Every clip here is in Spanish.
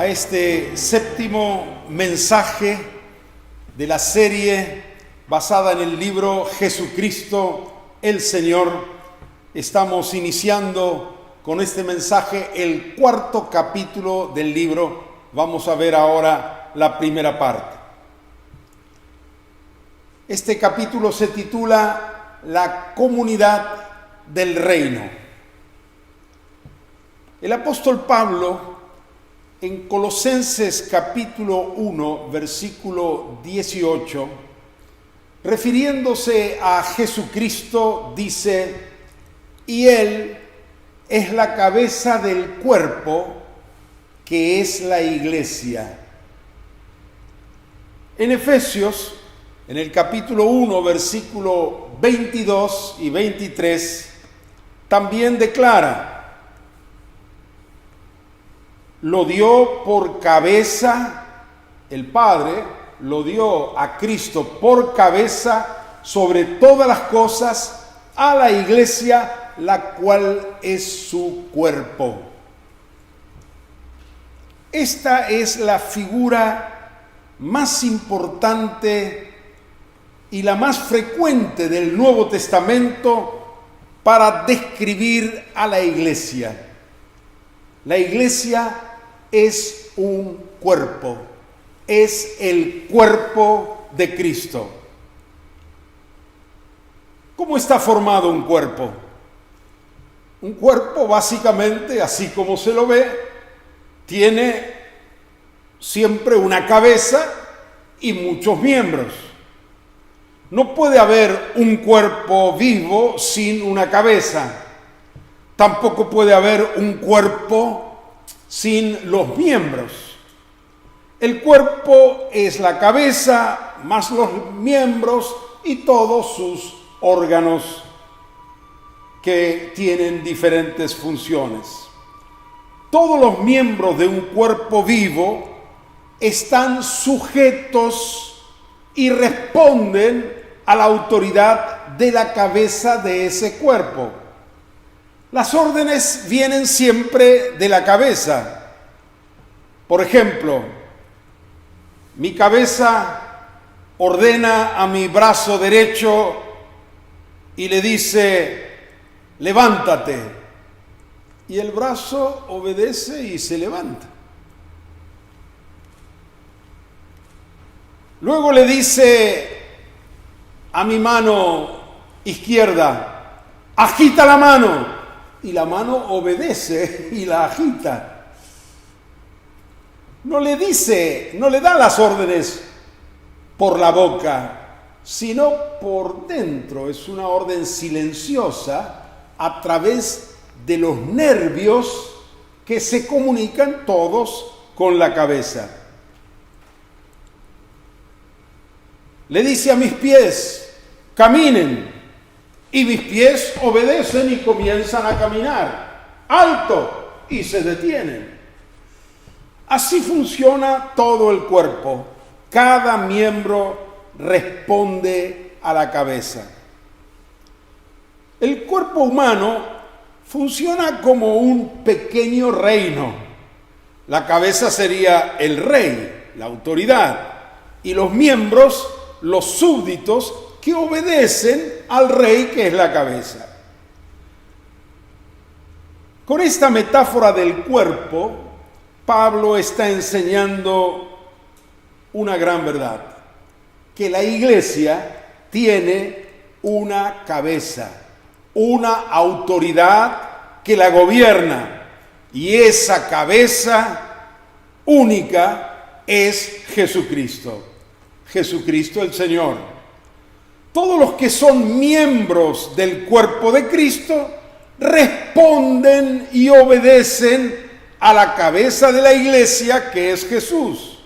a este séptimo mensaje de la serie basada en el libro Jesucristo el Señor. Estamos iniciando con este mensaje el cuarto capítulo del libro. Vamos a ver ahora la primera parte. Este capítulo se titula La comunidad del reino. El apóstol Pablo, en Colosenses capítulo 1, versículo 18, refiriéndose a Jesucristo, dice: y Él es la cabeza del cuerpo, que es la iglesia. En Efesios, en el capítulo 1, versículo 22 y 23, también declara: lo dio por cabeza, el Padre lo dio a Cristo por cabeza sobre todas las cosas, a la iglesia, la cual es su cuerpo. Esta es la figura más importante y la más frecuente del Nuevo Testamento para describir a la iglesia. La iglesia es un cuerpo, es el cuerpo de Cristo. ¿Cómo está formado un cuerpo? Un cuerpo, básicamente, así como se lo ve, tiene siempre una cabeza y muchos miembros. No puede haber un cuerpo vivo sin una cabeza. Tampoco puede haber un cuerpo sin los miembros. El cuerpo es la cabeza más los miembros y todos sus órganos que tienen diferentes funciones. Todos los miembros de un cuerpo vivo están sujetos y responden a la autoridad de la cabeza de ese cuerpo. Las órdenes vienen siempre de la cabeza. Por ejemplo, mi cabeza ordena a mi brazo derecho y le dice: levántate. Y el brazo obedece y se levanta. Luego le dice a mi mano izquierda: agita la mano. Y la mano obedece y la agita. No le da las órdenes por la boca, sino por dentro. Es una orden silenciosa a través de los nervios que se comunican todos con la cabeza. Le dice a mis pies: caminen. Y mis pies obedecen y comienzan a caminar. ¡Alto! Y se detienen. Así funciona todo el cuerpo. Cada miembro responde a la cabeza. El cuerpo humano funciona como un pequeño reino. La cabeza sería el rey, la autoridad, y los miembros, los súbditos, que obedecen al rey, que es la cabeza. Con esta metáfora del cuerpo, Pablo está enseñando una gran verdad: que la iglesia tiene una cabeza, una autoridad que la gobierna, y esa cabeza única es Jesucristo. Jesucristo el Señor. Todos los que son miembros del cuerpo de Cristo responden y obedecen a la cabeza de la iglesia, que es Jesús.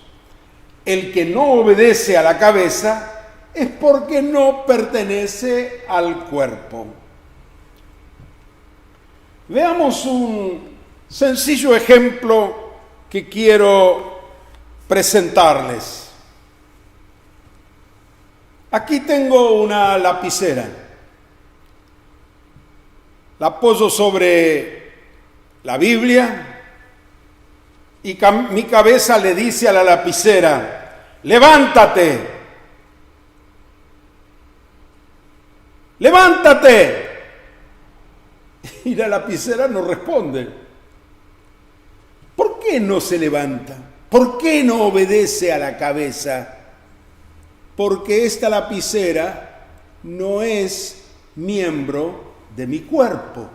El que no obedece a la cabeza es porque no pertenece al cuerpo. Veamos un sencillo ejemplo que quiero presentarles. Aquí tengo una lapicera. La apoyo sobre la Biblia y mi cabeza le dice a la lapicera, levántate, levántate. Y la lapicera no responde. ¿Por qué no se levanta? ¿Por qué no obedece a la cabeza? Porque esta lapicera no es miembro de mi cuerpo.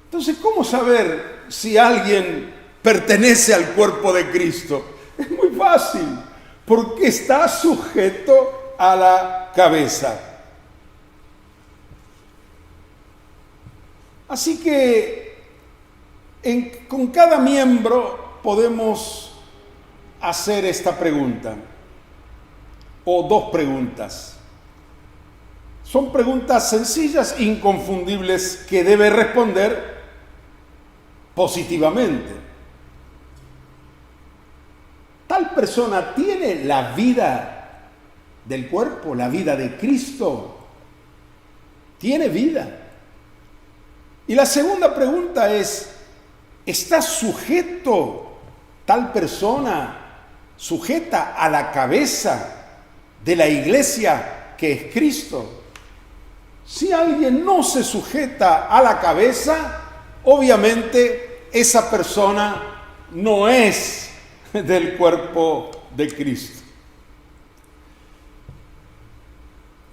Entonces, ¿cómo saber si alguien pertenece al cuerpo de Cristo? Es muy fácil, porque está sujeto a la cabeza. Así que con cada miembro podemos hacer esta pregunta, o dos preguntas. Son preguntas sencillas, inconfundibles, que debe responder positivamente. ¿Tal persona tiene la vida del cuerpo, la vida de Cristo? ¿Tiene vida? Y la segunda pregunta es, ¿está sujeto tal persona, sujeta a la cabeza de la iglesia que es Cristo? Si alguien no se sujeta a la cabeza, obviamente esa persona no es del cuerpo de Cristo.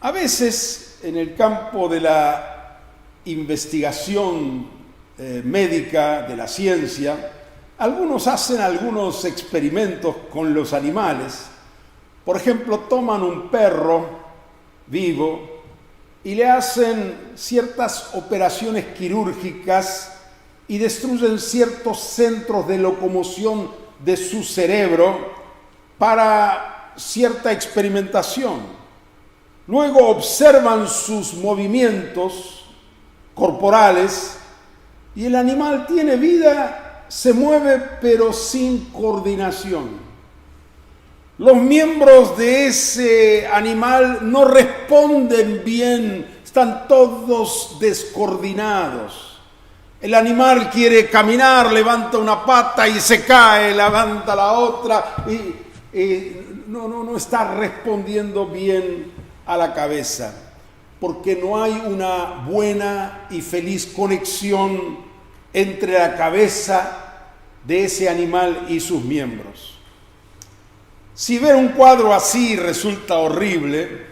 A veces en el campo de la investigación médica, de la ciencia, algunos hacen algunos experimentos con los animales. Por ejemplo, toman un perro vivo y le hacen ciertas operaciones quirúrgicas y destruyen ciertos centros de locomoción de su cerebro para cierta experimentación. Luego observan sus movimientos corporales y el animal tiene vida, se mueve pero sin coordinación. Los miembros de ese animal no responden bien, están todos descoordinados. El animal quiere caminar, levanta una pata y se cae, levanta la otra y no está respondiendo bien a la cabeza, porque no hay una buena y feliz conexión entre la cabeza de ese animal y sus miembros. Si ver un cuadro así resulta horrible,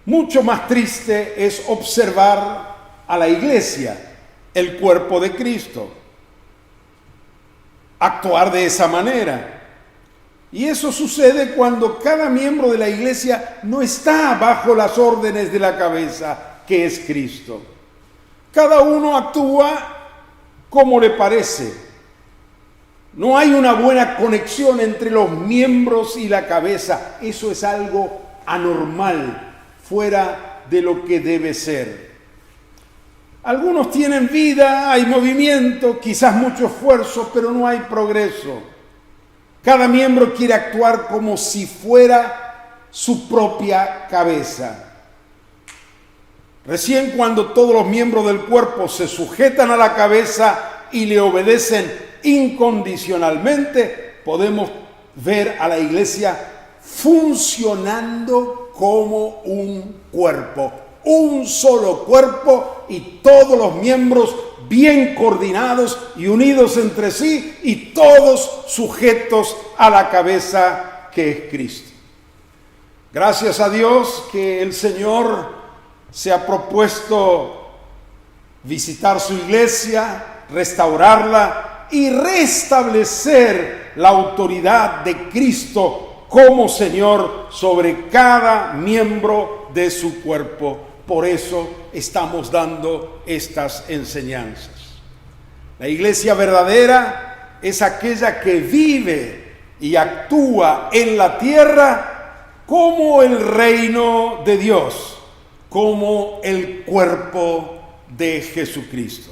mucho más triste es observar a la iglesia, el cuerpo de Cristo, actuar de esa manera. Y eso sucede cuando cada miembro de la iglesia no está bajo las órdenes de la cabeza, que es Cristo. Cada uno actúa como le parece. No hay una buena conexión entre los miembros y la cabeza. Eso es algo anormal, fuera de lo que debe ser. Algunos tienen vida, hay movimiento, quizás mucho esfuerzo, pero no hay progreso. Cada miembro quiere actuar como si fuera su propia cabeza. Recién cuando todos los miembros del cuerpo se sujetan a la cabeza y le obedecen incondicionalmente, podemos ver a la iglesia funcionando como un cuerpo, un solo cuerpo y todos los miembros bien coordinados y unidos entre sí y todos sujetos a la cabeza que es Cristo. Gracias a Dios que el Señor se ha propuesto visitar su iglesia, restaurarla y restablecer la autoridad de Cristo como Señor sobre cada miembro de su cuerpo. Por eso estamos dando estas enseñanzas. La iglesia verdadera es aquella que vive y actúa en la tierra como el reino de Dios, como el cuerpo de Jesucristo.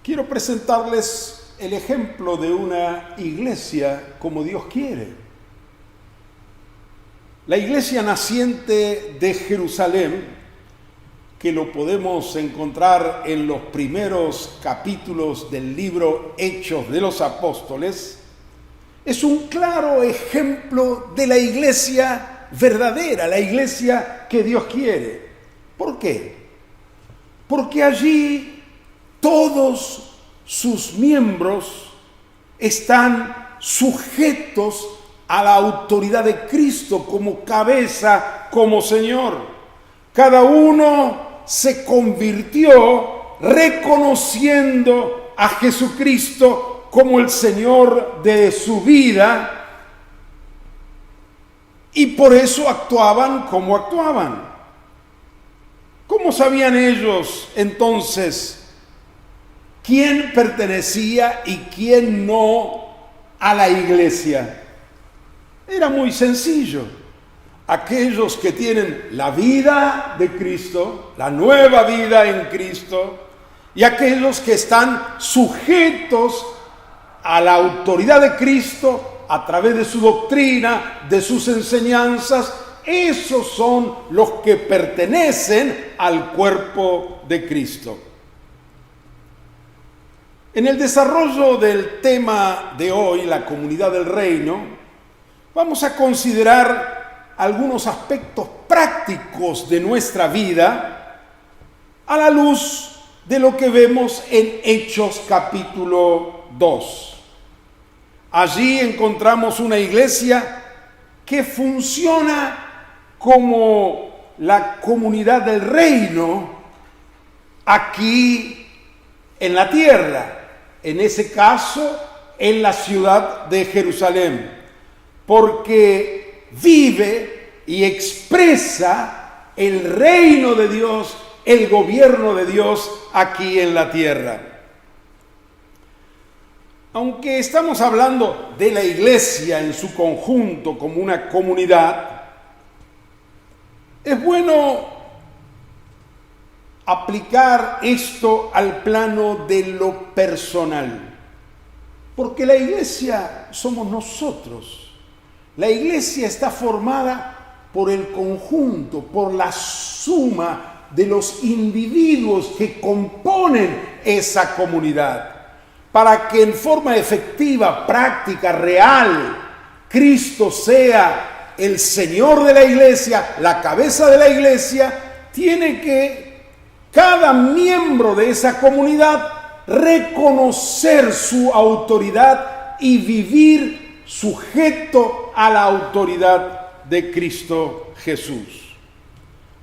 Quiero presentarles el ejemplo de una iglesia como Dios quiere. La iglesia naciente de Jerusalén que lo podemos encontrar en los primeros capítulos del libro Hechos de los Apóstoles, es un claro ejemplo de la iglesia verdadera, la iglesia que Dios quiere. ¿Por qué? Porque allí todos sus miembros están sujetos a la autoridad de Cristo como cabeza, como Señor. Cada uno se convirtió reconociendo a Jesucristo como el Señor de su vida y por eso actuaban como actuaban. ¿Cómo sabían ellos entonces quién pertenecía y quién no a la iglesia? Era muy sencillo. Aquellos que tienen la vida de Cristo, la nueva vida en Cristo, y aquellos que están sujetos a la autoridad de Cristo a través de su doctrina, de sus enseñanzas, esos son los que pertenecen al cuerpo de Cristo. En el desarrollo del tema de hoy, la comunidad del reino, vamos a considerar algunos aspectos prácticos de nuestra vida a la luz de lo que vemos en Hechos capítulo 2. Allí encontramos una iglesia que funciona como la comunidad del reino aquí en la tierra, en ese caso en la ciudad de Jerusalén, porque vive y expresa el reino de Dios, el gobierno de Dios aquí en la tierra. Aunque estamos hablando de la iglesia en su conjunto como una comunidad, es bueno aplicar esto al plano de lo personal, porque la iglesia somos nosotros. La iglesia está formada por el conjunto, por la suma de los individuos que componen esa comunidad, para que en forma efectiva, práctica, real, Cristo sea el Señor de la iglesia, la cabeza de la iglesia. Tiene que cada miembro de esa comunidad reconocer su autoridad y vivir sujeto a la autoridad de Cristo Jesús.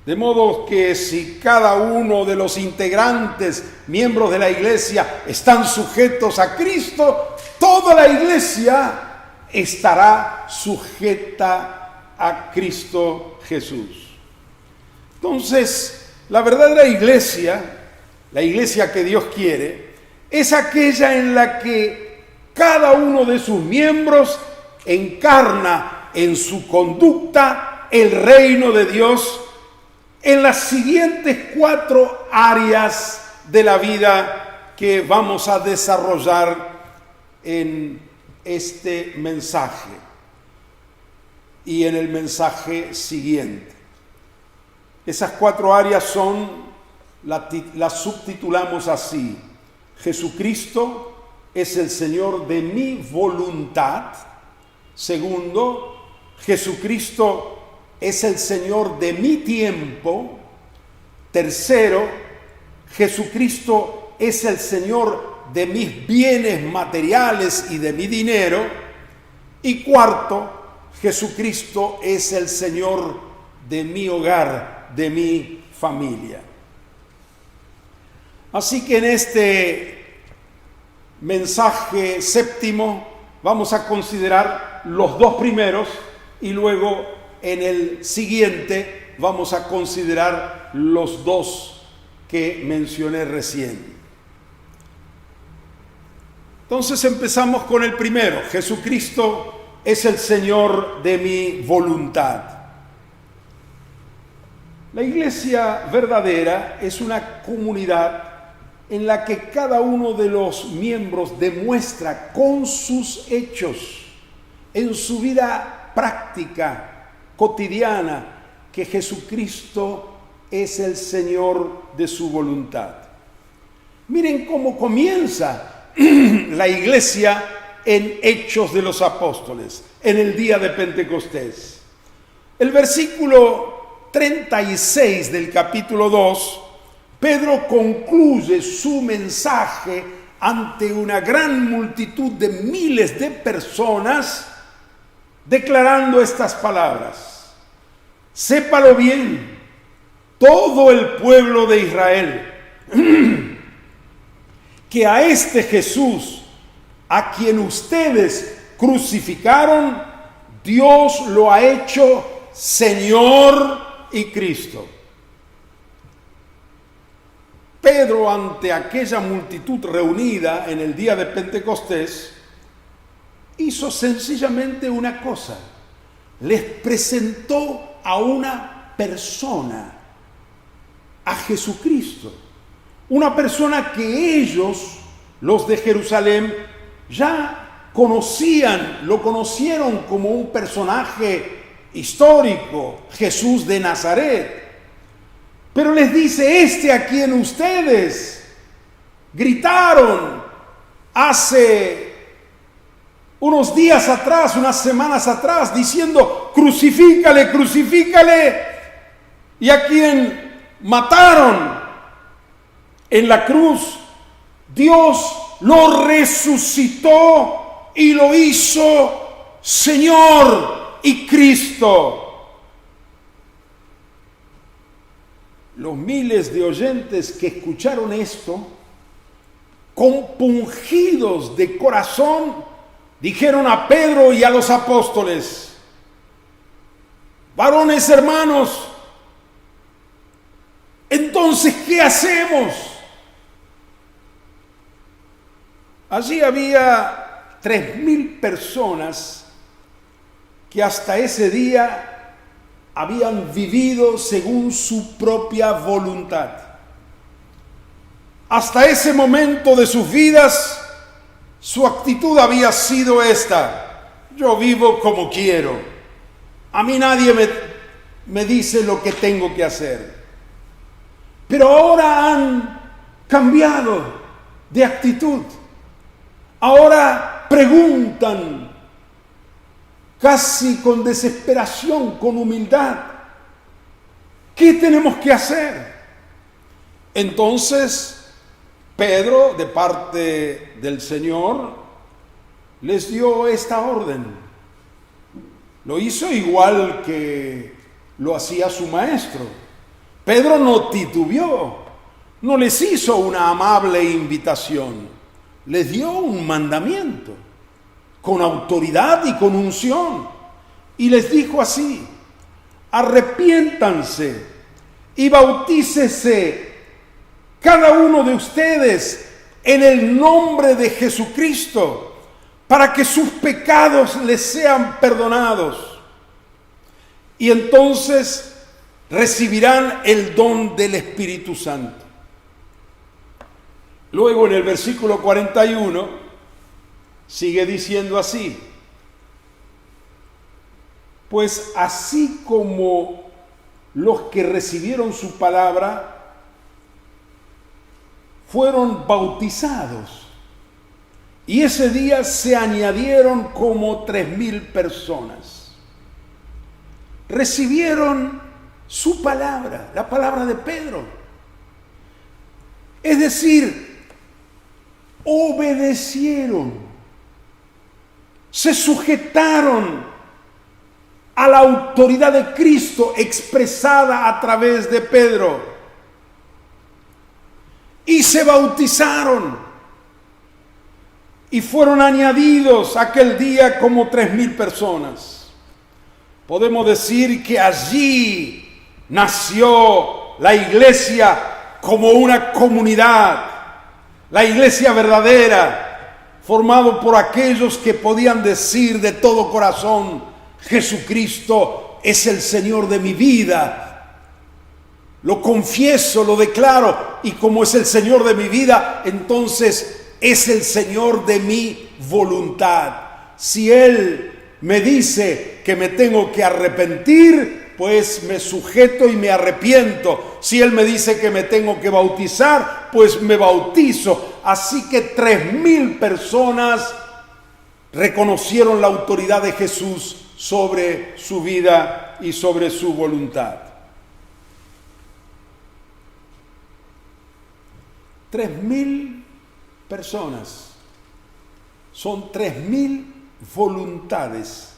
De modo que si cada uno de los integrantes, miembros de la iglesia, están sujetos a Cristo, toda la iglesia estará sujeta a Cristo Jesús. Entonces, la verdadera iglesia, la iglesia que Dios quiere, es aquella en la que cada uno de sus miembros encarna en su conducta el reino de Dios en las siguientes 4 áreas de la vida que vamos a desarrollar en este mensaje y en el mensaje siguiente. Esas 4 áreas son, las subtitulamos así: Jesucristo es el Señor de mi voluntad. Segundo, Jesucristo es el Señor de mi tiempo. Tercero, Jesucristo es el Señor de mis bienes materiales y de mi dinero. Y cuarto, Jesucristo es el Señor de mi hogar, de mi familia. Así que en este mensaje séptimo vamos a considerar los 2 primeros y luego en el siguiente vamos a considerar los 2 que mencioné recién. Entonces empezamos con el primero: Jesucristo es el Señor de mi voluntad. La iglesia verdadera es una comunidad en la que cada uno de los miembros demuestra con sus hechos, en su vida práctica, cotidiana, que Jesucristo es el Señor de su voluntad. Miren cómo comienza la iglesia en Hechos de los Apóstoles, en el día de Pentecostés. El versículo 36 del capítulo 2, Pedro concluye su mensaje ante una gran multitud de miles de personas, declarando estas palabras: sépalo bien, todo el pueblo de Israel, que a este Jesús, a quien ustedes crucificaron, Dios lo ha hecho Señor y Cristo. Pedro, ante aquella multitud reunida en el día de Pentecostés, hizo sencillamente una cosa: les presentó a una persona, a Jesucristo, una persona que ellos, los de Jerusalén, ya conocían, lo conocieron como un personaje histórico, Jesús de Nazaret. Pero les dice: este a quien ustedes gritaron hace unos días atrás, unas semanas atrás, diciendo crucifícale, crucifícale, y a quien mataron en la cruz, Dios lo resucitó y lo hizo Señor y Cristo. Los miles de oyentes que escucharon esto, compungidos de corazón, dijeron a Pedro y a los apóstoles: varones hermanos, entonces, ¿qué hacemos? Allí había 3,000 personas que hasta ese día habían vivido según su propia voluntad. Hasta ese momento de sus vidas, su actitud había sido esta: yo vivo como quiero, a mí nadie me dice lo que tengo que hacer. Pero ahora han cambiado de actitud. Ahora preguntan, casi con desesperación, con humildad: ¿qué tenemos que hacer? Entonces Pedro, de parte del Señor, les dio esta orden. Lo hizo igual que lo hacía su maestro. Pedro no titubeó, no les hizo una amable invitación, les dio un mandamiento con autoridad y con unción, y les dijo así: arrepiéntanse y bautícese cada uno de ustedes en el nombre de Jesucristo, para que sus pecados les sean perdonados, y entonces recibirán el don del Espíritu Santo. Luego, en el versículo 41, sigue diciendo así: pues así como los que recibieron su palabra fueron bautizados, y ese día se añadieron como 3,000 personas. Recibieron su palabra, la palabra de Pedro. Es decir, obedecieron, se sujetaron a la autoridad de Cristo expresada a través de Pedro, y se bautizaron, y fueron añadidos aquel día como 3,000 personas. Podemos decir que allí nació la iglesia como una comunidad, la iglesia verdadera, formado por aquellos que podían decir de todo corazón: Jesucristo es el Señor de mi vida. Lo confieso, lo declaro, y como es el Señor de mi vida, entonces es el Señor de mi voluntad. Si Él me dice que me tengo que arrepentir, pues me sujeto y me arrepiento. Si Él me dice que me tengo que bautizar, pues me bautizo. Así que 3,000 personas reconocieron la autoridad de Jesús sobre su vida y sobre su voluntad. 3,000 personas. Son 3,000 voluntades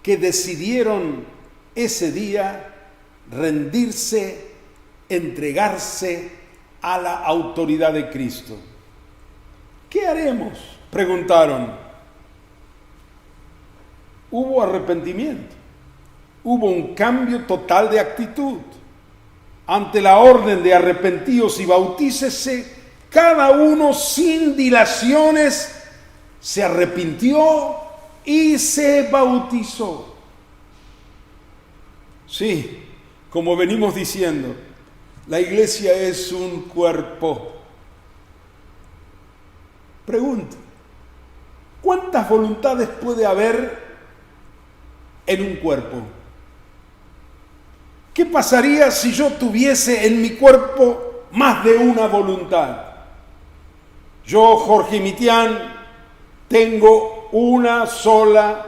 que decidieron ese día rendirse, entregarse a la autoridad de Cristo. ¿Qué haremos?, preguntaron. Hubo arrepentimiento, hubo un cambio total de actitud. Ante la orden de arrepentíos y bautícese, cada uno sin dilaciones se arrepintió y se bautizó. Sí, como venimos diciendo, la iglesia es un cuerpo. Pregunto, ¿cuántas voluntades puede haber en un cuerpo? ¿Qué pasaría si yo tuviese en mi cuerpo más de una voluntad? Yo, Jorge Mitián, tengo una sola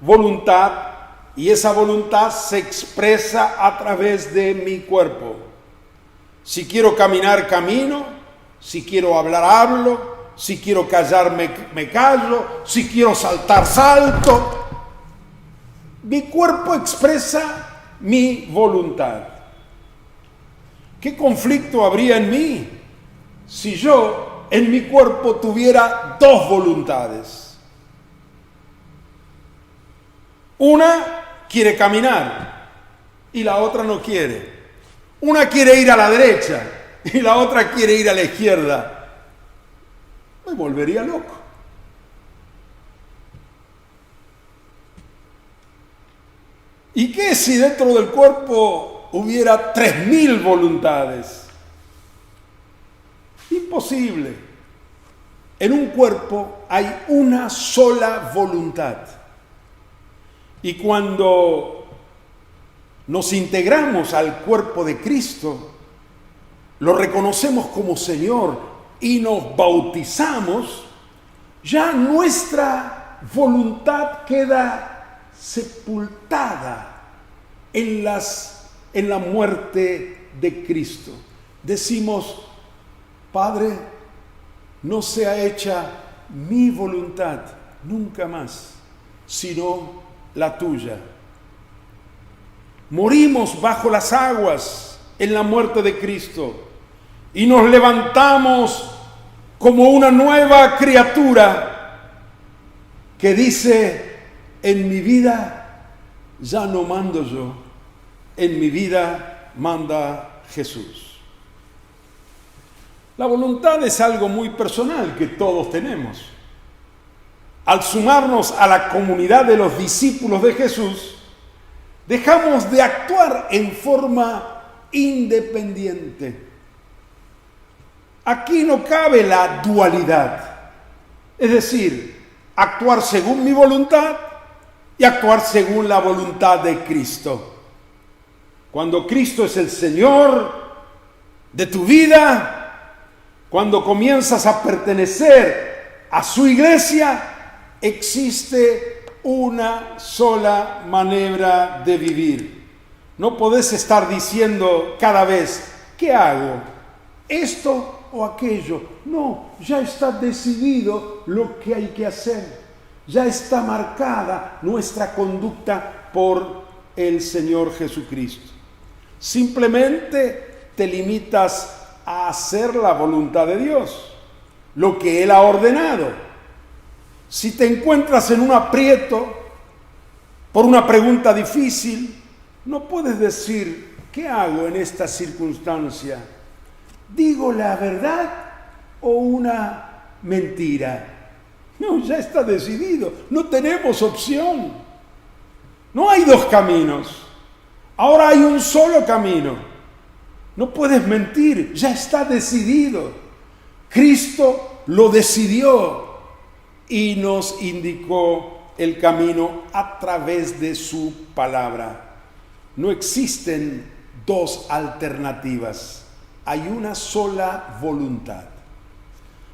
voluntad y esa voluntad se expresa a través de mi cuerpo. Si quiero caminar, camino. Si quiero hablar, hablo. Si quiero callar, me callo. Si quiero saltar, salto. Mi cuerpo expresa mi voluntad. ¿Qué conflicto habría en mí si yo en mi cuerpo tuviera 2 voluntades? Una quiere caminar y la otra no quiere. Una quiere ir a la derecha y la otra quiere ir a la izquierda. Me volvería loco. ¿Y qué si dentro del cuerpo hubiera 3,000 voluntades? Imposible. En un cuerpo hay una sola voluntad. Y cuando nos integramos al cuerpo de Cristo, lo reconocemos como Señor y nos bautizamos, ya nuestra voluntad queda sepultada en la muerte de Cristo. Decimos, Padre, no sea hecha mi voluntad nunca más, sino la tuya. Morimos bajo las aguas en la muerte de Cristo y nos levantamos como una nueva criatura que dice, en mi vida ya no mando yo, en mi vida manda Jesús. La voluntad es algo muy personal que todos tenemos. Al sumarnos a la comunidad de los discípulos de Jesús, dejamos de actuar en forma independiente. Aquí no cabe la dualidad, es decir, actuar según mi voluntad y actuar según la voluntad de Cristo. Cuando Cristo es el Señor de tu vida, cuando comienzas a pertenecer a su iglesia, existe una sola manera de vivir. No podés estar diciendo cada vez, ¿qué hago? ¿Esto o aquello? No, ya está decidido lo que hay que hacer. Ya está marcada nuestra conducta por el Señor Jesucristo. Simplemente te limitas a hacer la voluntad de Dios, lo que Él ha ordenado. Si te encuentras en un aprieto por una pregunta difícil, no puedes decir, ¿qué hago en esta circunstancia? ¿Digo la verdad o una mentira? No, ya está decidido. No tenemos opción. No hay 2 caminos. Ahora hay un solo camino. No puedes mentir. Ya está decidido. Cristo lo decidió y nos indicó el camino a través de su palabra. No existen dos alternativas, hay una sola voluntad.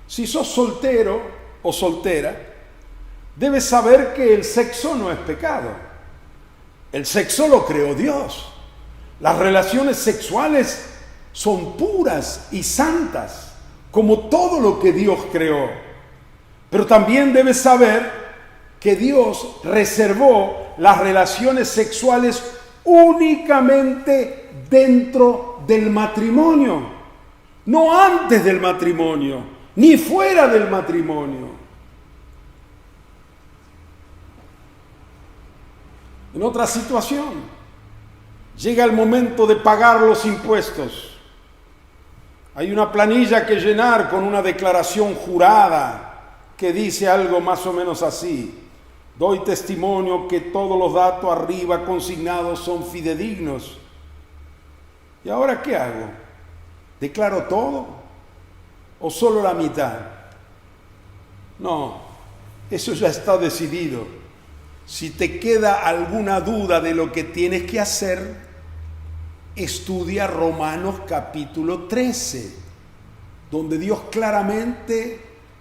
Si sos soltero o soltera, debes saber que el sexo no es pecado. El sexo lo creó Dios. Las relaciones sexuales son puras y santas, como todo lo que Dios creó. Pero también debes saber que Dios reservó las relaciones sexuales únicamente dentro del matrimonio, no antes del matrimonio, ni fuera del matrimonio. En otra situación, llega el momento de pagar los impuestos. Hay una planilla que llenar con una declaración jurada que dice algo más o menos así: doy testimonio que todos los datos arriba consignados son fidedignos. ¿Y ahora qué hago? ¿Declaro todo o solo la mitad? No, eso ya está decidido. Si te queda alguna duda de lo que tienes que hacer, estudia Romanos capítulo 13, donde Dios claramente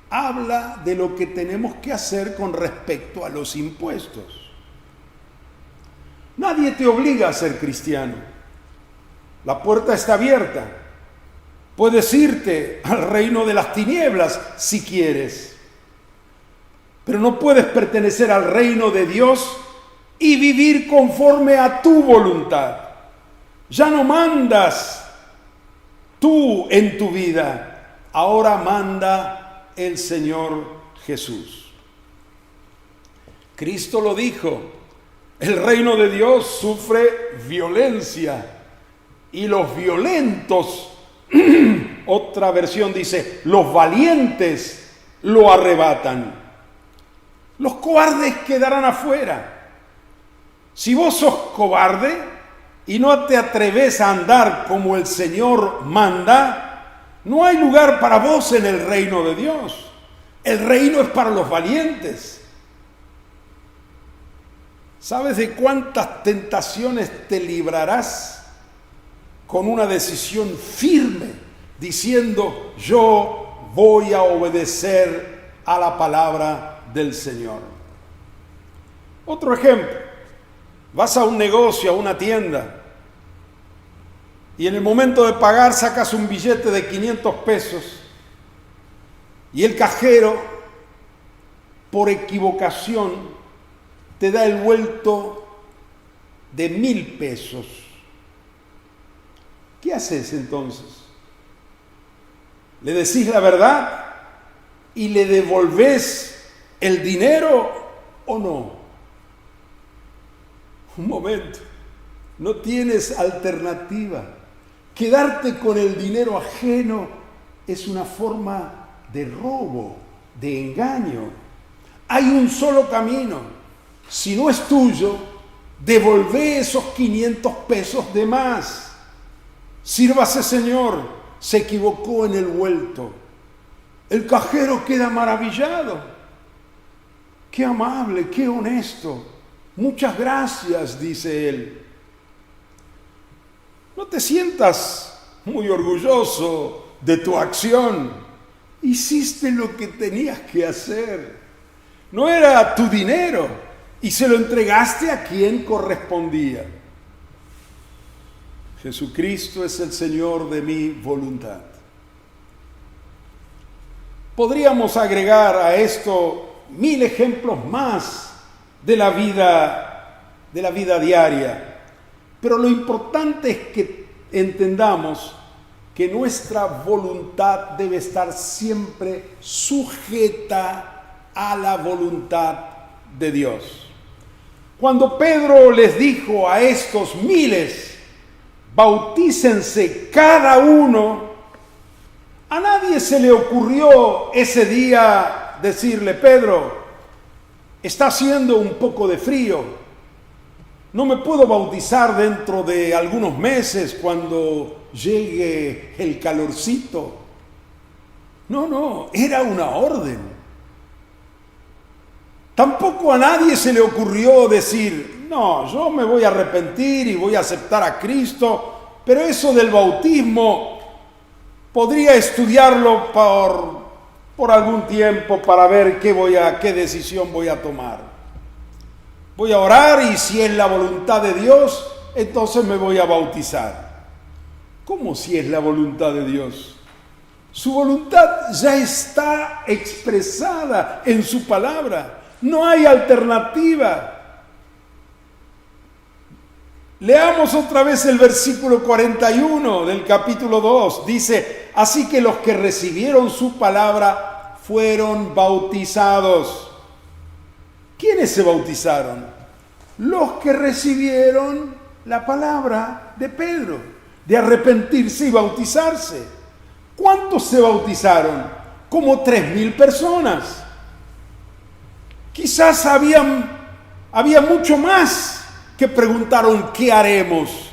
habla de lo que tenemos que hacer con respecto a los impuestos. Nadie te obliga a ser cristiano. La puerta está abierta. Puedes irte al reino de las tinieblas si quieres, pero no puedes pertenecer al reino de Dios y vivir conforme a tu voluntad. Ya no mandas tú en tu vida, ahora manda el Señor Jesús. Cristo lo dijo: el reino de Dios sufre violencia y los violentos, otra versión dice, los valientes lo arrebatan. Los cobardes quedarán afuera. Si vos sos cobarde y no te atreves a andar como el Señor manda, no hay lugar para vos en el reino de Dios. El reino es para los valientes. ¿Sabes de cuántas tentaciones te librarás con una decisión firme, diciendo: yo voy a obedecer a la palabra del Señor? Otro ejemplo: vas a un negocio, a una tienda, y en el momento de pagar sacas un billete de 500 pesos y el cajero, por equivocación, te da el vuelto de 1.000 pesos. ¿Qué haces entonces? ¿Le decís la verdad y le devolvés el dinero o no? Un momento, no tienes alternativa. Quedarte con el dinero ajeno es una forma de robo, de engaño. Hay un solo camino. Si no es tuyo, devolvé esos 500 pesos de más. Sírvase, Señor, se equivocó en el vuelto. El cajero queda maravillado. Qué amable, qué honesto. Muchas gracias, dice él. No te sientas muy orgulloso de tu acción. Hiciste lo que tenías que hacer. No era tu dinero y se lo entregaste a quien correspondía. Jesucristo es el Señor de mi voluntad. Podríamos agregar a esto 1000 ejemplos más de la vida diaria. Pero lo importante es que entendamos que nuestra voluntad debe estar siempre sujeta a la voluntad de Dios. Cuando Pedro les dijo a estos miles: bautícense cada uno, a nadie se le ocurrió ese día decirle: Pedro, está haciendo un poco de frío, no me puedo bautizar dentro de algunos meses cuando llegue el calorcito. No, era una orden. Tampoco a nadie se le ocurrió decir: no, yo me voy a arrepentir y voy a aceptar a Cristo, pero eso del bautismo podría estudiarlo por algún tiempo para ver qué decisión voy a tomar. Voy a orar y si es la voluntad de Dios, entonces me voy a bautizar. ¿Cómo si es la voluntad de Dios? Su voluntad ya está expresada en su palabra. No hay alternativa. Leamos otra vez el versículo 41 del capítulo 2. Dice, así que los que recibieron su palabra fueron bautizados. ¿Quiénes se bautizaron? Los que recibieron la palabra de Pedro, de arrepentirse y bautizarse. ¿Cuántos se bautizaron? Como 3,000 personas. Quizás había mucho más que preguntaron, ¿qué haremos?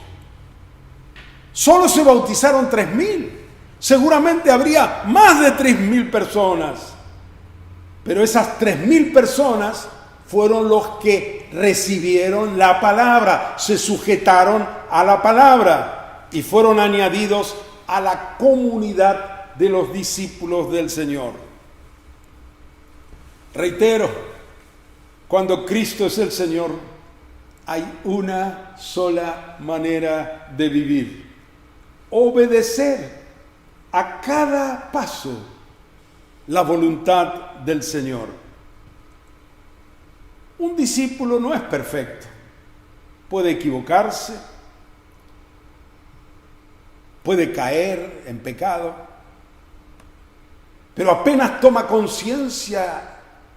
Solo se bautizaron 3,000. Seguramente habría más de 3,000 personas. Pero esas 3,000 personas fueron los que recibieron la palabra, se sujetaron a la palabra y fueron añadidos a la comunidad de los discípulos del Señor. Reitero, cuando Cristo es el Señor, hay una sola manera de vivir: obedecer a cada paso la voluntad del Señor. Un discípulo no es perfecto, puede equivocarse, puede caer en pecado, pero apenas toma conciencia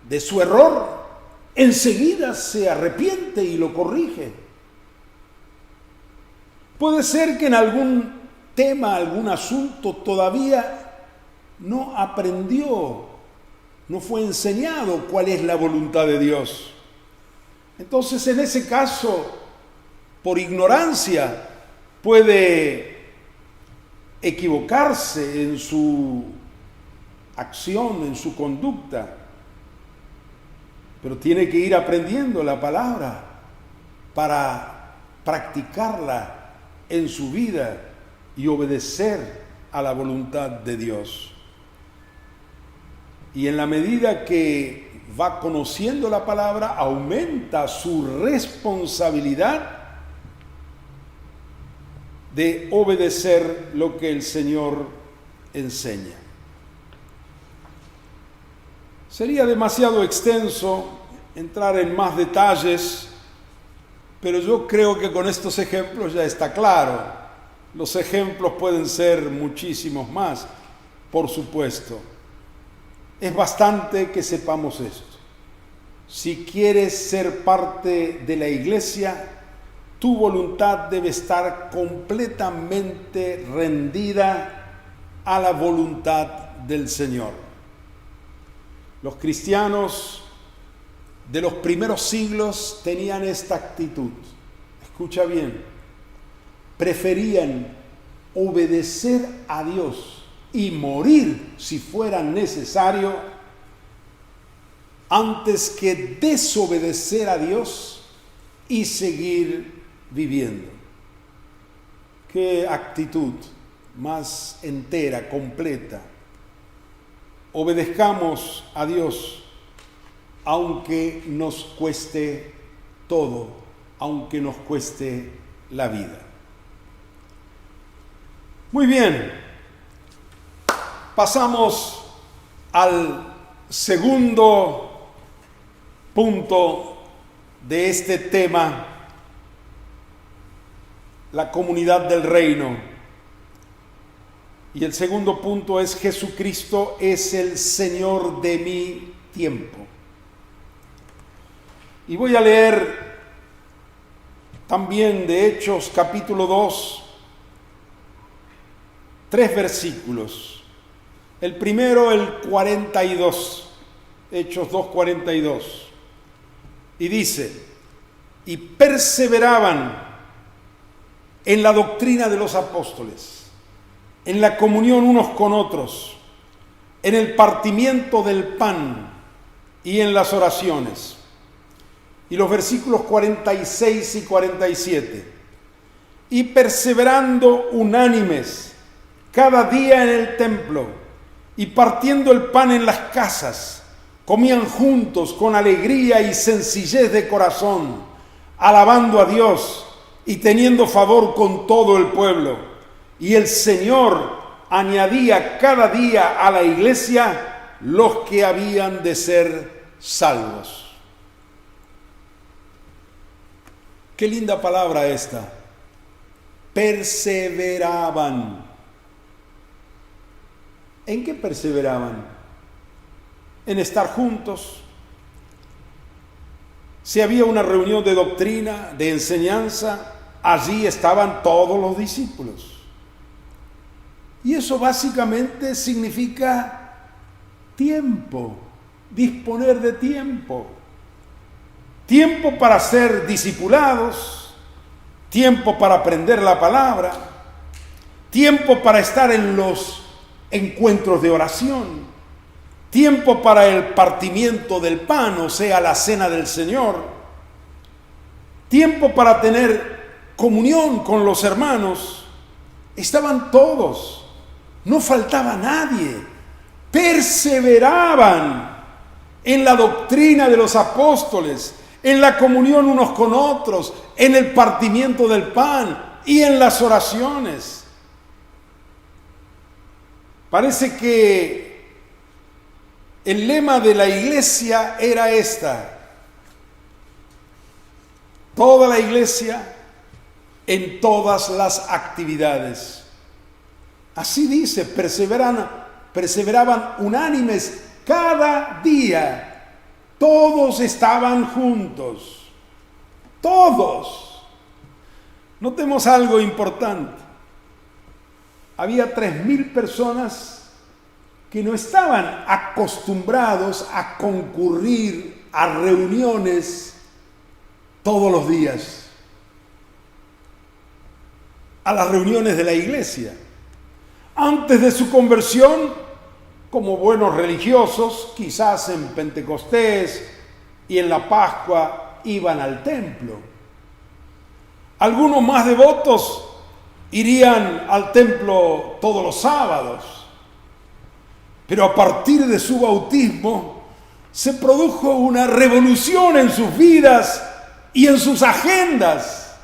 de su error, enseguida se arrepiente y lo corrige. Puede ser que en algún tema, algún asunto todavía no aprendió, no fue enseñado cuál es la voluntad de Dios. Entonces, en ese caso, por ignorancia, puede equivocarse en su acción, en su conducta, pero tiene que ir aprendiendo la palabra para practicarla en su vida y obedecer a la voluntad de Dios. Y en la medida que va conociendo la palabra, aumenta su responsabilidad de obedecer lo que el Señor enseña. Sería demasiado extenso entrar en más detalles, pero yo creo que con estos ejemplos ya está claro. Los ejemplos pueden ser muchísimos más, por supuesto. Es bastante que sepamos esto. Si quieres ser parte de la iglesia, tu voluntad debe estar completamente rendida a la voluntad del Señor. Los cristianos de los primeros siglos tenían esta actitud. Escucha bien. Preferían obedecer a Dios y morir si fuera necesario antes que desobedecer a Dios y seguir viviendo. Qué actitud más entera, completa. Obedezcamos a Dios aunque nos cueste todo, aunque nos cueste la vida. Muy bien, pasamos al segundo punto de este tema, la comunidad del reino. Y el segundo punto es: Jesucristo es el Señor de mi tiempo. Y voy a leer también de Hechos capítulo 2, 3 versículos. El primero, el 42, Hechos 2, 42. Y dice: y perseveraban en la doctrina de los apóstoles, en la comunión unos con otros, en el partimiento del pan y en las oraciones. y los versículos 46 y 47. Y perseverando unánimes cada día en el templo y partiendo el pan en las casas, comían juntos con alegría y sencillez de corazón, alabando a Dios y teniendo favor con todo el pueblo. Y el Señor añadía cada día a la iglesia los que habían de ser salvos. Qué linda palabra esta. Perseveraban. ¿En qué perseveraban? En estar juntos. Si había una reunión de doctrina, de enseñanza, allí estaban todos los discípulos. Y eso básicamente significa tiempo, disponer de tiempo. Tiempo para ser discipulados, tiempo para aprender la palabra, tiempo para estar en los encuentros de oración, tiempo para el partimiento del pan, o sea, la cena del Señor, tiempo para tener comunión con los hermanos. Estaban todos, no faltaba nadie, perseveraban en la doctrina de los apóstoles, en la comunión unos con otros, en el partimiento del pan y en las oraciones. Parece que el lema de la iglesia era esta: toda la iglesia en todas las actividades. Así dice, perseveraban unánimes cada día. Todos estaban juntos. Todos. Notemos algo importante. Había 3,000 personas que no estaban acostumbrados a concurrir a reuniones todos los días, a las reuniones de la iglesia. Antes de su conversión, como buenos religiosos, quizás en Pentecostés y en la Pascua iban al templo. Algunos más devotos irían al templo todos los sábados. Pero a partir de su bautismo se produjo una revolución en sus vidas y en sus agendas.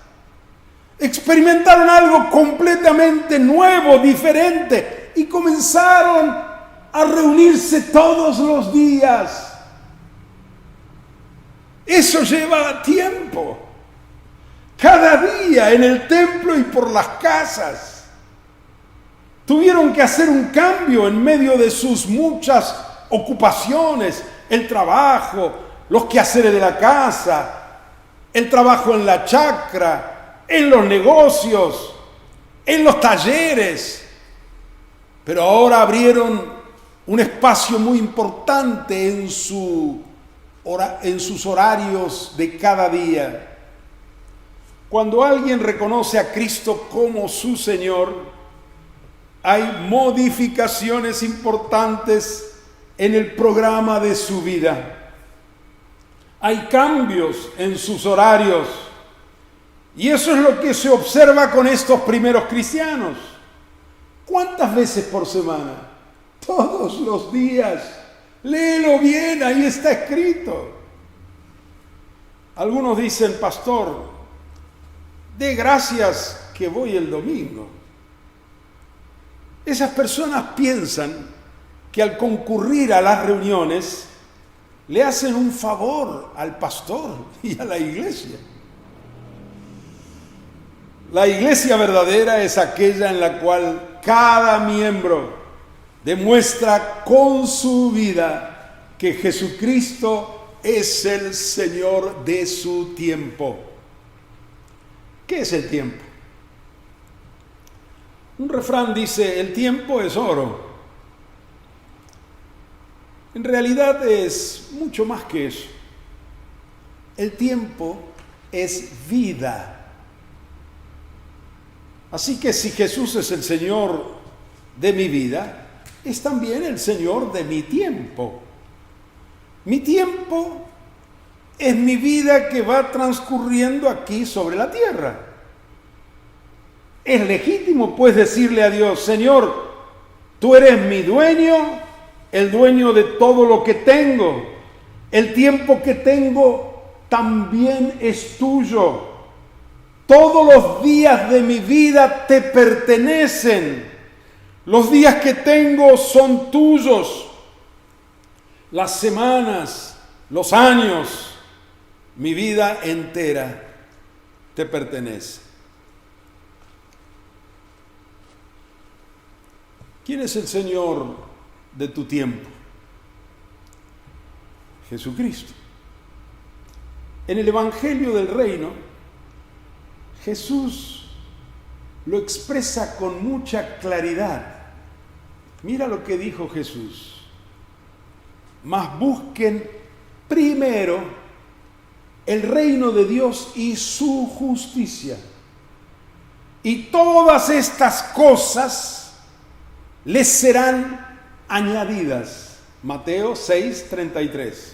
Experimentaron algo completamente nuevo, diferente, y comenzaron a reunirse todos los días. Eso lleva tiempo. Cada día en el templo y por las casas. Tuvieron que hacer un cambio en medio de sus muchas ocupaciones, el trabajo, los quehaceres de la casa, el trabajo en la chacra, en los negocios, en los talleres. Pero ahora abrieron un espacio muy importante en sus horarios de cada día. Cuando alguien reconoce a Cristo como su Señor, hay modificaciones importantes en el programa de su vida. Hay cambios en sus horarios. Y eso es lo que se observa con estos primeros cristianos. ¿Cuántas veces por semana? Todos los días. Léelo bien, ahí está escrito. Algunos dicen: pastor, dé gracias que voy el domingo. Esas personas piensan que al concurrir a las reuniones le hacen un favor al pastor y a la iglesia. La iglesia verdadera es aquella en la cual cada miembro demuestra con su vida que Jesucristo es el Señor de su tiempo. ¿Qué es el tiempo? Un refrán dice: el tiempo es oro. En realidad es mucho más que eso. El tiempo es vida. Así que si Jesús es el Señor de mi vida, es también el Señor de mi tiempo. Mi tiempo es mi vida que va transcurriendo aquí sobre la tierra. Es legítimo, pues, decirle a Dios: Señor, tú eres mi dueño, el dueño de todo lo que tengo. El tiempo que tengo también es tuyo. Todos los días de mi vida te pertenecen. Los días que tengo son tuyos. Las semanas, los años, mi vida entera te pertenece. ¿Quién es el Señor de tu tiempo? Jesucristo. En el Evangelio del Reino, Jesús lo expresa con mucha claridad. Mira lo que dijo Jesús: mas busquen primero el reino de Dios y su justicia, y todas estas cosas les serán añadidas. Mateo 6:33.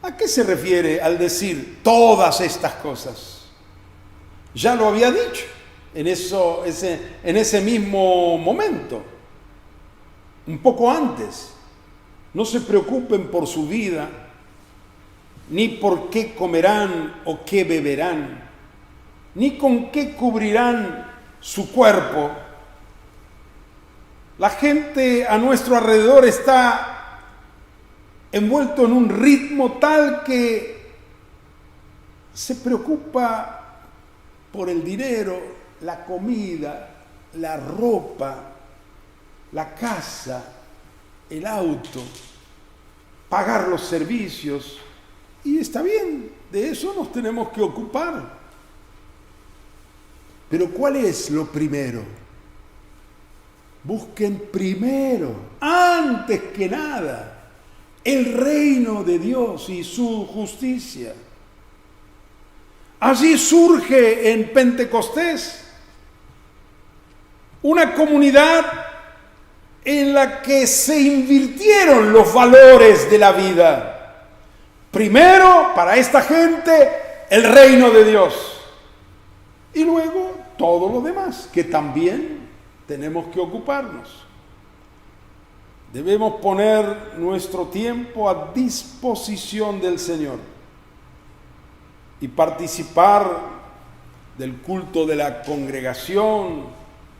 ¿A qué se refiere al decir todas estas cosas? Ya lo había dicho en ese mismo momento, un poco antes. No se preocupen por su vida, ni por qué comerán o qué beberán, ni con qué cubrirán su cuerpo. La gente a nuestro alrededor está envuelto en un ritmo tal que se preocupa por el dinero, la comida, la ropa, la casa, el auto, pagar los servicios. Y está bien, de eso nos tenemos que ocupar. Pero ¿cuál es lo primero? Busquen primero, antes que nada, el reino de Dios y su justicia. Así surge en Pentecostés una comunidad en la que se invirtieron los valores de la vida. Primero, para esta gente, el reino de Dios. Y luego, todo lo demás, que también tenemos que ocuparnos. Debemos poner nuestro tiempo a disposición del Señor y participar del culto de la congregación,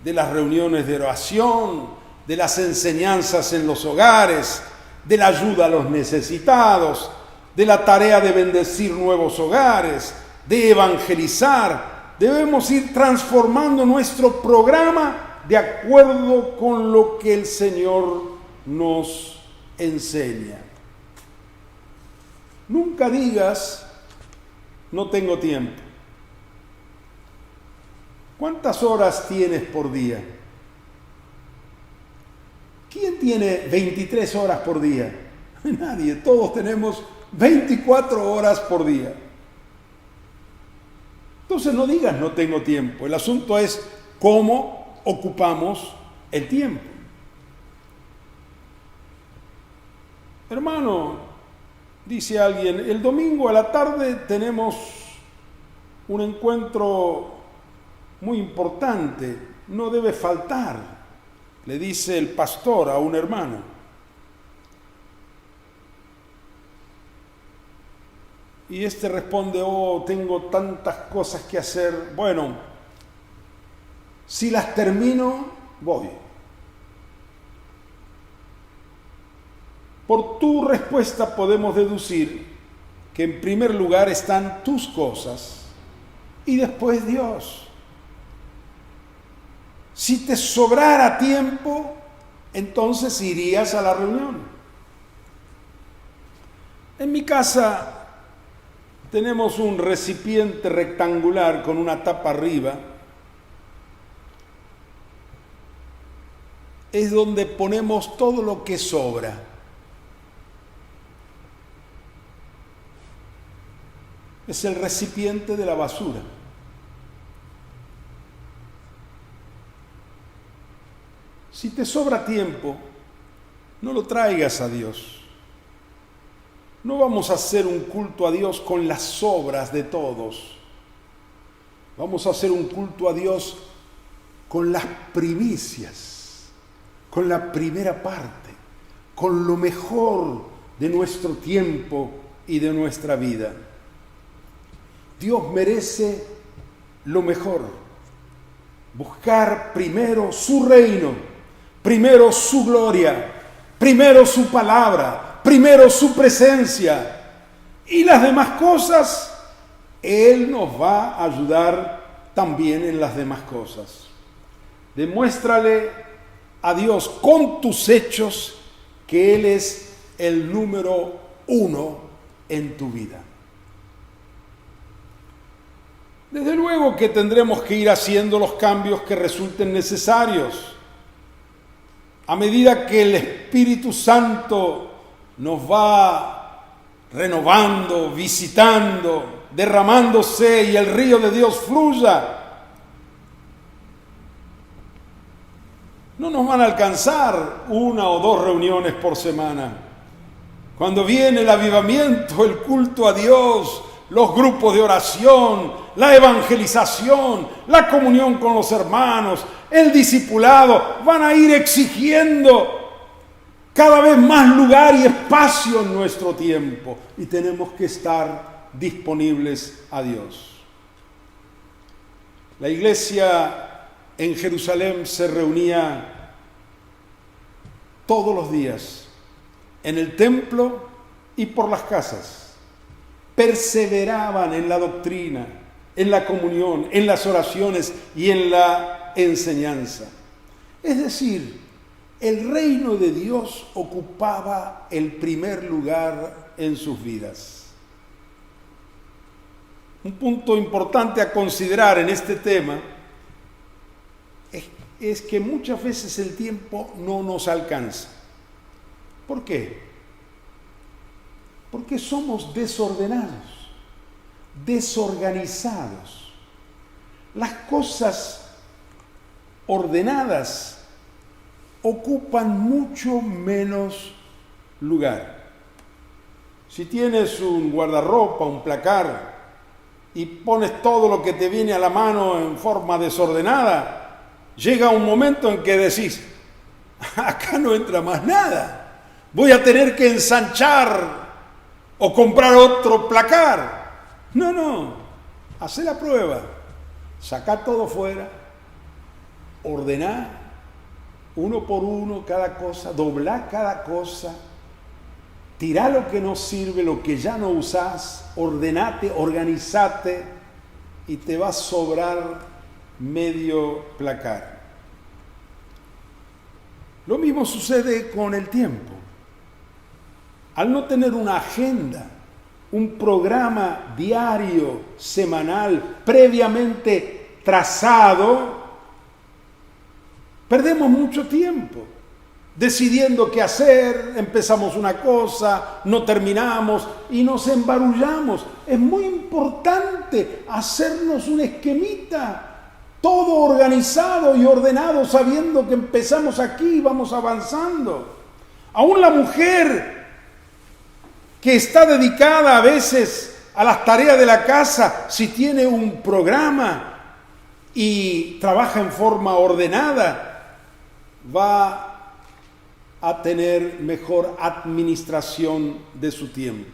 de las reuniones de oración, de las enseñanzas en los hogares, de la ayuda a los necesitados, de la tarea de bendecir nuevos hogares, de evangelizar. Debemos ir transformando nuestro programa de acuerdo con lo que el Señor nos enseña. Nunca digas: no tengo tiempo. ¿Cuántas horas tienes por día? ¿Quién tiene 23 horas por día? Nadie. Todos tenemos 24 horas por día. Entonces no digas no tengo tiempo. El asunto es cómo ocupamos el tiempo. Hermano, dice alguien, el domingo a la tarde tenemos un encuentro muy importante, no debe faltar, le dice el pastor a un hermano. Y este responde: oh, tengo tantas cosas que hacer. Bueno, si las termino, voy. Por tu respuesta podemos deducir que en primer lugar están tus cosas y después Dios. Si te sobrara tiempo, entonces irías a la reunión. En mi casa tenemos un recipiente rectangular con una tapa arriba. Es donde ponemos todo lo que sobra. Es el recipiente de la basura. Si te sobra tiempo, no lo traigas a Dios. No vamos a hacer un culto a Dios con las obras de todos. Vamos a hacer un culto a Dios con las primicias, con la primera parte, con lo mejor de nuestro tiempo y de nuestra vida. Dios merece lo mejor. Buscar primero su reino, primero su gloria, primero su palabra, primero su presencia, y las demás cosas, Él nos va a ayudar también en las demás cosas. Demuéstrale a Dios con tus hechos que Él es el número 1 en tu vida. Desde luego que tendremos que ir haciendo los cambios que resulten necesarios. A medida que el Espíritu Santo nos va renovando, visitando, derramándose y el río de Dios fluya, no nos van a alcanzar 1 o 2 reuniones por semana. Cuando viene el avivamiento, el culto a Dios, los grupos de oración, la evangelización, la comunión con los hermanos, el discipulado, van a ir exigiendo cada vez más lugar y espacio en nuestro tiempo, y tenemos que estar disponibles a Dios. La iglesia en Jerusalén se reunía todos los días en el templo y por las casas. Perseveraban en la doctrina, en la comunión, en las oraciones y en la enseñanza. Es decir, el reino de Dios ocupaba el primer lugar en sus vidas. Un punto importante a considerar en este tema es que muchas veces el tiempo no nos alcanza. ¿Por qué? Porque somos desordenados, desorganizados. Las cosas ordenadas ocupan mucho menos lugar. Si tienes un guardarropa, un placar, y pones todo lo que te viene a la mano en forma desordenada, llega un momento en que decís, acá no entra más nada, voy a tener que ensanchar o comprar otro placar. No, hacé la prueba, sacá todo fuera, ordená uno por uno cada cosa, doblá cada cosa, tirá lo que no sirve, lo que ya no usás, ordenate, organizate, y te va a sobrar medio placar. Lo mismo sucede con el tiempo. Al no tener una agenda, un programa diario, semanal, previamente trazado, perdemos mucho tiempo decidiendo qué hacer, empezamos una cosa, no terminamos y nos embarullamos. Es muy importante hacernos un esquemita, todo organizado y ordenado, sabiendo que empezamos aquí y vamos avanzando. Aún la mujer que está dedicada a veces a las tareas de la casa, si tiene un programa y trabaja en forma ordenada, va a tener mejor administración de su tiempo.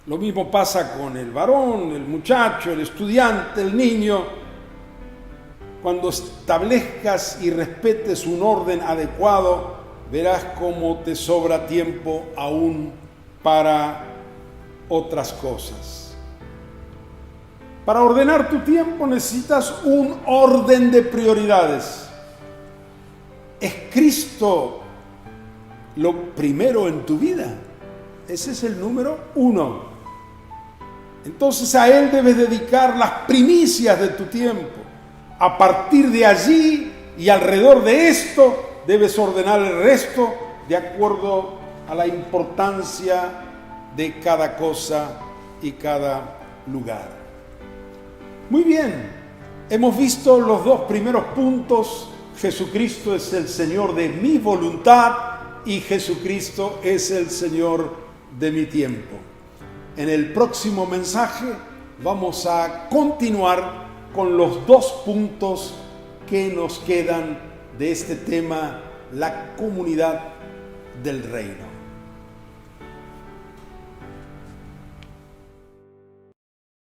Lo mismo pasa con el varón, el muchacho, el estudiante, el niño. Cuando establezcas y respetes un orden adecuado, verás cómo te sobra tiempo aún para otras cosas. Para ordenar tu tiempo necesitas un orden de prioridades. ¿Es Cristo lo primero en tu vida? Ese es el número 1. Entonces a Él debes dedicar las primicias de tu tiempo. A partir de allí y alrededor de esto, debes ordenar el resto de acuerdo a la importancia de cada cosa y cada lugar. Muy bien, hemos visto los 2 primeros puntos. Jesucristo es el Señor de mi voluntad y Jesucristo es el Señor de mi tiempo. En el próximo mensaje vamos a continuar con los 2 puntos que nos quedan de este tema, la comunidad del reino.